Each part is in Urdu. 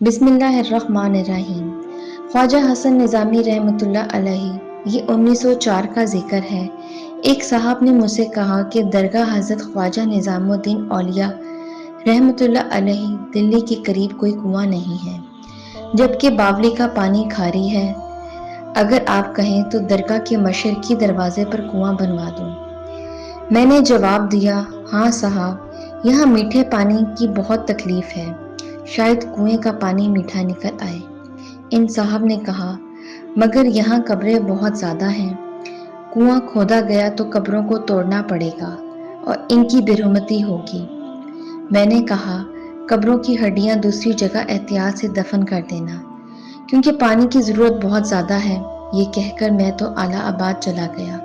بسم اللہ الرحمن الرحیم۔ خواجہ حسن نظامی رحمۃ اللہ علیہ، یہ 1904 کا ذکر ہے۔ ایک صاحب نے مجھ سے کہا کہ درگاہ حضرت خواجہ نظام الدین اولیاء رحمۃ اللہ علیہ دلی کے قریب کوئی کنواں نہیں ہے، جبکہ باولی کا پانی کھاری ہے۔ اگر آپ کہیں تو درگاہ کے مشرقی دروازے پر کنواں بنوا دوں۔ میں نے جواب دیا، ہاں صاحب، یہاں میٹھے پانی کی بہت تکلیف ہے، شاید کنویں کا پانی میٹھا نکل آئے۔ ان صاحب نے کہا، مگر یہاں قبریں بہت زیادہ ہیں، کنواں کھودا گیا تو قبروں کو توڑنا پڑے گا اور ان کی برحمتی ہوگی۔ میں نے کہا، قبروں کی ہڈیاں دوسری جگہ احتیاط سے دفن کر دینا، کیونکہ پانی کی ضرورت بہت زیادہ ہے۔ یہ کہہ کر میں تو اعلیٰ آباد چلا گیا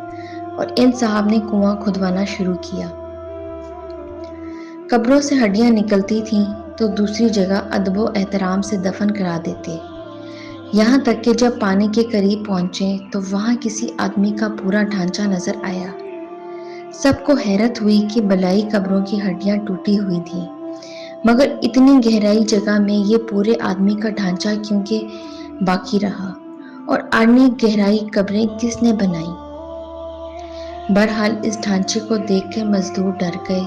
اور ان صاحب نے کنواں کھدوانا شروع کیا۔ قبروں سے ہڈیاں نکلتی تھیں تو دوسری جگہ ادب و احترام سے دفن کرا دیتے، یہاں تک کہ جب پانی کے قریب پہنچے تو وہاں کسی آدمی کا پورا ڈھانچہ نظر آیا۔ سب کو حیرت ہوئی کہ بلائی قبروں کی ہڈیاں ٹوٹی ہوئی تھیں، مگر اتنی گہرائی جگہ میں یہ پورے آدمی کا ڈھانچہ کیوں کہ باقی رہا، اور اتنی گہرائی قبریں کس نے بنائیں؟ بہرحال اس ڈھانچے کو دیکھ کر مزدور ڈر گئے۔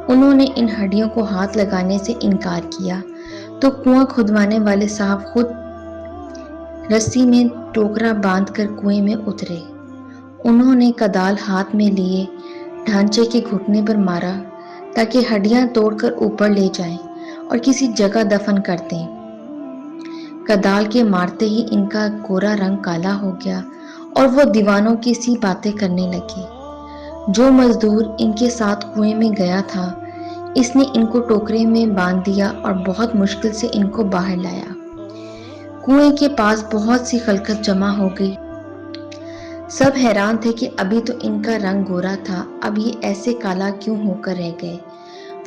انہوں نے ان ہڈیوں کو ہاتھ لگانے سے انکار کیا تو کنواں کھدوانے والے صاحب خود رسی میں ٹوکرا باندھ کر کنویں میں اترے۔ انہوں نے کدال ہاتھ میں لیے ڈھانچے کے گھٹنے پر مارا تاکہ ہڈیاں توڑ کر اوپر لے جائیں اور کسی جگہ دفن کر دیں۔ کدال کے مارتے ہی ان کا گورا رنگ کالا ہو گیا اور وہ دیوانوں کی سی باتیں کرنے لگے۔ جو مزدور ان کے ساتھ کنویں میں گیا تھا، اس نے ان کو ٹوکرے میں باندھ دیا اور بہت مشکل سے ان کو باہر لایا۔ کنویں کے پاس بہت سی خلقت جمع ہو گئی۔ سب حیران تھے کہ ابھی تو ان کا رنگ گورا تھا، اب یہ ایسے کالا کیوں ہو کر رہ گئے۔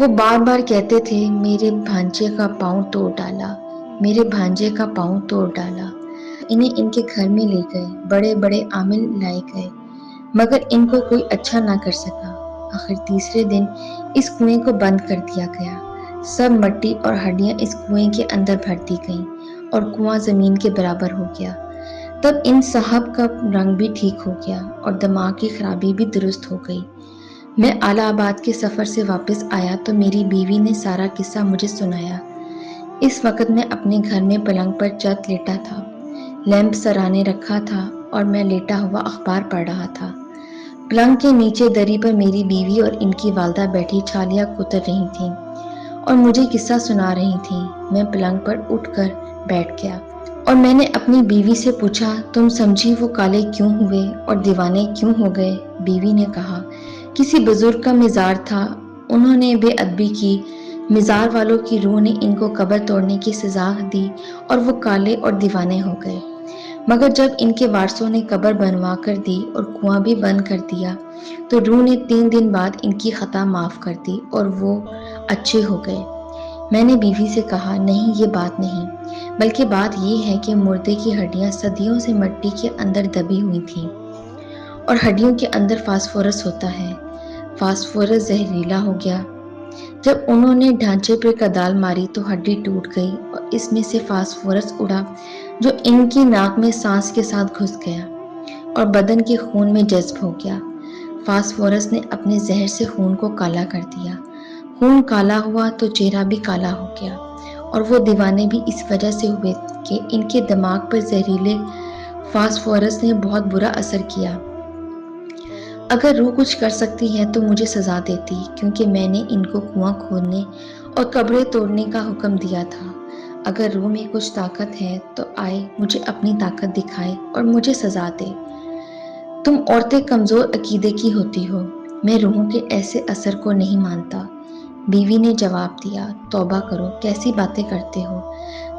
وہ بار بار کہتے تھے، میرے بھانجے کا پاؤں توڑ ڈالا، میرے بھانجے کا پاؤں توڑ ڈالا۔ انہیں ان کے گھر میں لے گئے، بڑے بڑے عامل لائے گئے، مگر ان کو کوئی اچھا نہ کر سکا۔ آخر تیسرے دن اس کنویں کو بند کر دیا گیا۔ سب مٹی اور ہڈیاں اس کنویں کے اندر بھر دی گئیں اور کنواں زمین کے برابر ہو گیا۔ تب ان صاحب کا رنگ بھی ٹھیک ہو گیا اور دماغ کی خرابی بھی درست ہو گئی۔ میں اعلیٰ آباد کے سفر سے واپس آیا تو میری بیوی نے سارا قصہ مجھے سنایا۔ اس وقت میں اپنے گھر میں پلنگ پر چت لیٹا تھا، لیمپ سرانے رکھا تھا اور میں لیٹا ہوا اخبار پڑھ رہا تھا۔ پلنگ کے نیچے دری پر میری بیوی اور ان کی والدہ بیٹھی چھالیاں کتر رہی تھیں اور مجھے قصہ سنا رہی تھیں۔ میں پلنگ پر اٹھ کر بیٹھ گیا اور میں نے اپنی بیوی سے پوچھا، تم سمجھی وہ کالے کیوں ہوئے اور دیوانے کیوں ہو گئے؟ بیوی نے کہا، کسی بزرگ کا مزار تھا، انہوں نے بے ادبی کی، مزار والوں کی روح نے ان کو قبر توڑنے کی سزا دی اور وہ کالے اور دیوانے ہو گئے۔ مگر جب ان کے وارثوں نے قبر بنوا کر دی اور کنواں بھی بند کر دیا تو روح نے 3 دن بعد ان کی خطا معاف کر دی اور وہ اچھے ہو گئے۔ میں نے بیوی سے کہا، نہیں، یہ بات نہیں، بلکہ بات یہ ہے کہ مردے کی ہڈیاں صدیوں سے مٹی کے اندر دبی ہوئی تھیں اور ہڈیوں کے اندر فاسفورس ہوتا ہے۔ فاسفورس زہریلا ہو گیا۔ جب انہوں نے ڈھانچے پر کدال ماری تو ہڈی ٹوٹ گئی اور اس میں سے فاسفورس اڑا جو ان کی ناک میں سانس کے ساتھ گھس گیا اور بدن کے خون میں جذب ہو گیا۔ فاسفورس نے اپنے زہر سے خون کو کالا کر دیا۔ خون کالا ہوا تو چہرہ بھی کالا ہو گیا، اور وہ دیوانے بھی اس وجہ سے ہوئے کہ ان کے دماغ پر زہریلے فاسفورس نے بہت برا اثر کیا۔ اگر روح کچھ کر سکتی ہے تو مجھے سزا دیتی، کیونکہ میں نے ان کو کنواں کھودنے اور قبریں توڑنے کا حکم دیا تھا۔ اگر روح میں کچھ طاقت ہے تو آئے مجھے اپنی طاقت دکھائے اور مجھے سزا دے۔ تم عورتیں کمزور عقیدے کی ہوتی ہو، میں روحوں کے ایسے اثر کو نہیں مانتا۔ بیوی نے جواب دیا، توبہ کرو، کیسی باتیں کرتے ہو؟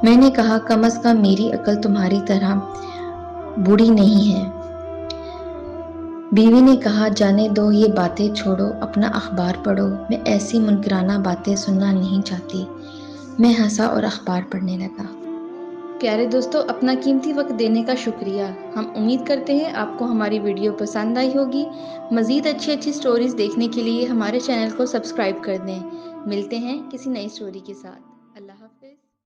میں نے کہا، کم از کم میری عقل تمہاری طرح بوڑھی نہیں ہے۔ بیوی نے کہا، جانے دو، یہ باتیں چھوڑو، اپنا اخبار پڑھو، میں ایسی منکرانہ باتیں سننا نہیں چاہتی۔ میں ہنسا اور اخبار پڑھنے لگا۔ پیارے دوستو، اپنا قیمتی وقت دینے کا شکریہ۔ ہم امید کرتے ہیں آپ کو ہماری ویڈیو پسند آئی ہوگی۔ مزید اچھی سٹوریز دیکھنے کے لیے ہمارے چینل کو سبسکرائب کر دیں۔ ملتے ہیں کسی نئی سٹوری کے ساتھ۔